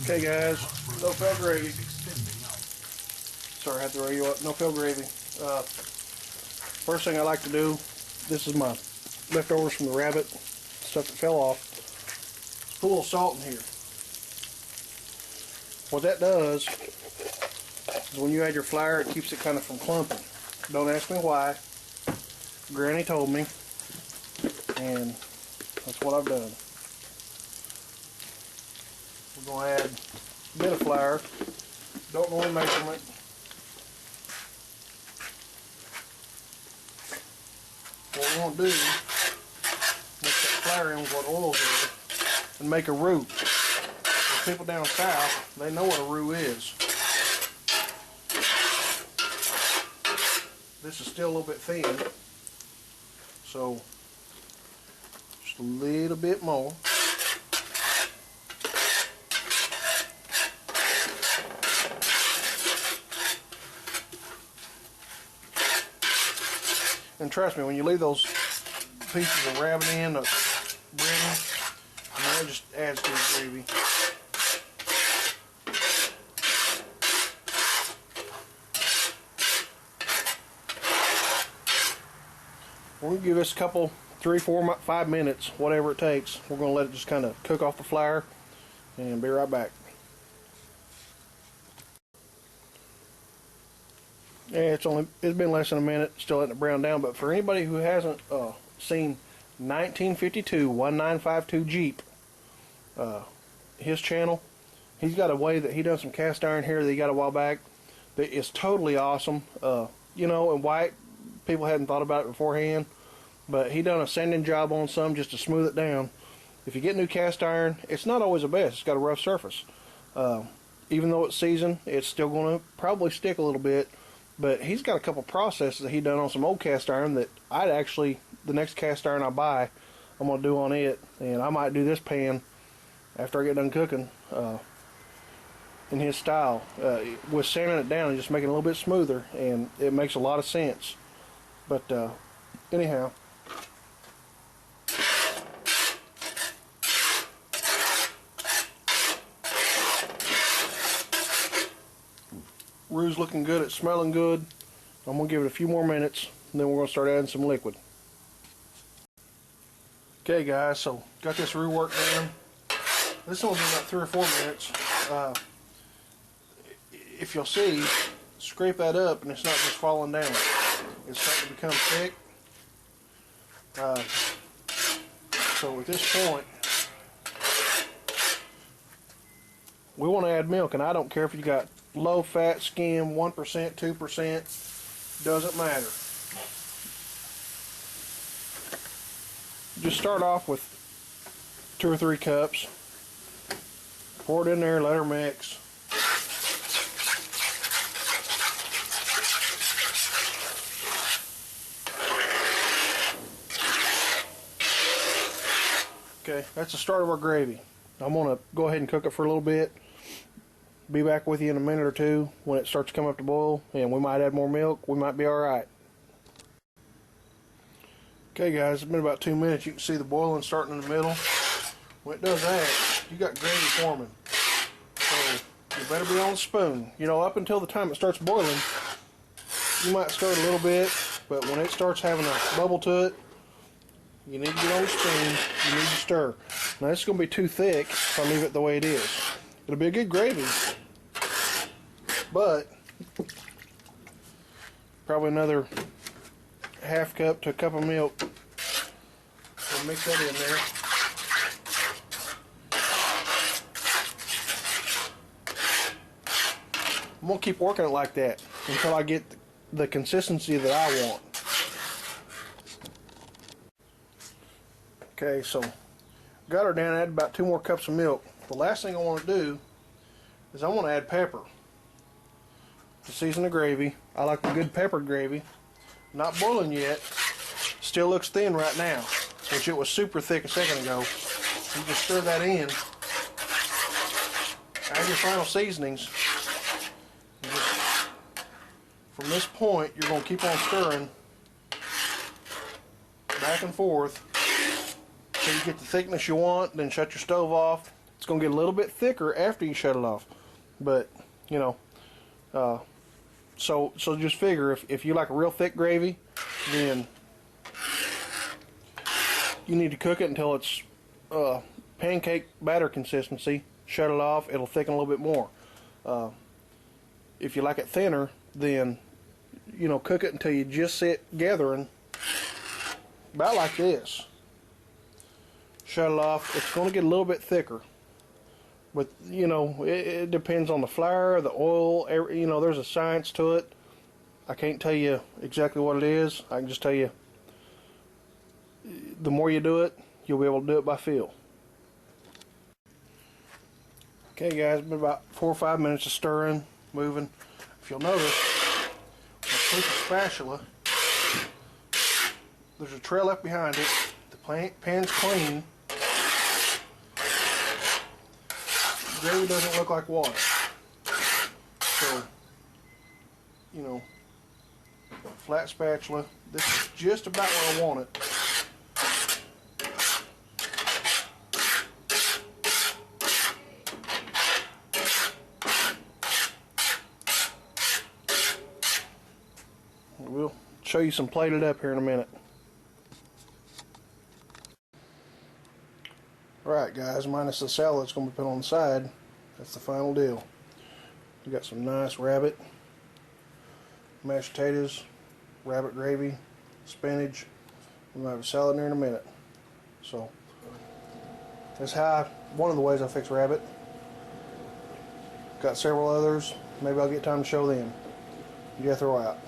Okay guys, no fail gravy. Sorry, I had to roll you up. No fail gravy. First thing I like to do, this is my leftovers from the rabbit, stuff that fell off. Put a little salt in here. What that does is when you add your flour, it keeps it kind of from clumping. Don't ask me why. Granny told me, and that's what I've done. We're going to add a bit of flour. Don't know the measurement. What we want to do is mix that flour in with what oil's in and make a roux. For people down south, they know what a roux is. This is still a little bit thin, so just a little bit more. And trust me, when you leave those pieces of rabbit in, breading, that just adds to the gravy. We're going to give this a couple, 3, 4, 5 minutes, whatever it takes. We're going to let it just kind of cook off the flour and be right back. Yeah, it's been less than a minute, still letting it brown down, but for anybody who hasn't seen 1952 1952 Jeep, his channel, he's got a way that he done some cast iron here that he got a while back that is totally awesome. You know, and white, people hadn't thought about it beforehand, but he done a sanding job on some just to smooth it down. If you get new cast iron, it's not always the best. It's got a rough surface. Even though it's seasoned, it's still going to probably stick a little bit. But he's got a couple processes that he done on some old cast iron that I'd actually, the next cast iron I buy, I'm going to do on it. And I might do this pan after I get done cooking in his style. With sanding it down and just making it a little bit smoother. And it makes a lot of sense. But anyhow. Roux's looking good, it's smelling good. I'm going to give it a few more minutes and then we're going to start adding some liquid. Okay guys, so got this roux worked done. This will be about 3 or 4 minutes. If you'll see, scrape that up and it's not just falling down. It's starting to become thick. So at this point, we want to add milk, and I don't care if you got low fat skim, 1%, 2%, doesn't matter. Just start off with 2 or 3 cups. Pour it in there, let her mix. Okay, that's the start of our gravy. I'm going to go ahead and cook it for a little bit. Be back with you in a minute or two when it starts to come up to boil, and we might add more milk. We might be alright. Okay guys, it's been about 2 minutes. You can see the boiling starting in the middle. When it does that, you got gravy forming. So you better be on the spoon. You know, up until the time it starts boiling, you might stir it a little bit, but when it starts having a bubble to it, you need to get on the spoon. You need to stir. Now this is going to be too thick if I leave it the way it is. It'll be a good gravy, but probably another ½ cup to a cup of milk. So mix that in there. I'm going to keep working it like that until I get the consistency that I want. Okay, so got her down, add about 2 more cups of milk. The last thing I want to do is I want to add pepper to season the gravy. I like the good peppered gravy. Not boiling yet. Still looks thin right now, which it was super thick a second ago. You just stir that in. Add your final seasonings. From this point, you're going to keep on stirring back and forth until you get the thickness you want. Then shut your stove off It's going to get a little bit thicker after you shut it off. But, you know, so just figure, if you like a real thick gravy, then you need to cook it until it's pancake batter consistency. Shut it off, it'll thicken a little bit more. If you like it thinner, then, you know, cook it until you just see it gathering about like this. Shut it off. It's going to get a little bit thicker, but you know, it depends on the flour, the oil. You know, there's a science to it. I can't tell you exactly what it is. I can just tell you, the more you do it, you'll be able to do it by feel. Okay guys, it's been about 4 or 5 minutes of stirring, moving. If you'll notice, when I take the spatula, there's a trail left behind it. The pan's clean. The gravy doesn't look like water. So, you know, flat spatula. This is just about where I want it. We'll show you some plated up here in a minute. Alright guys, minus the salad that's going to be put on the side, that's the final deal. We got some nice rabbit, mashed potatoes, rabbit gravy, spinach. We're going to have a salad in there in a minute. So, that's one of the ways I fix rabbit. Got several others. Maybe I'll get time to show them. You gotta throw out.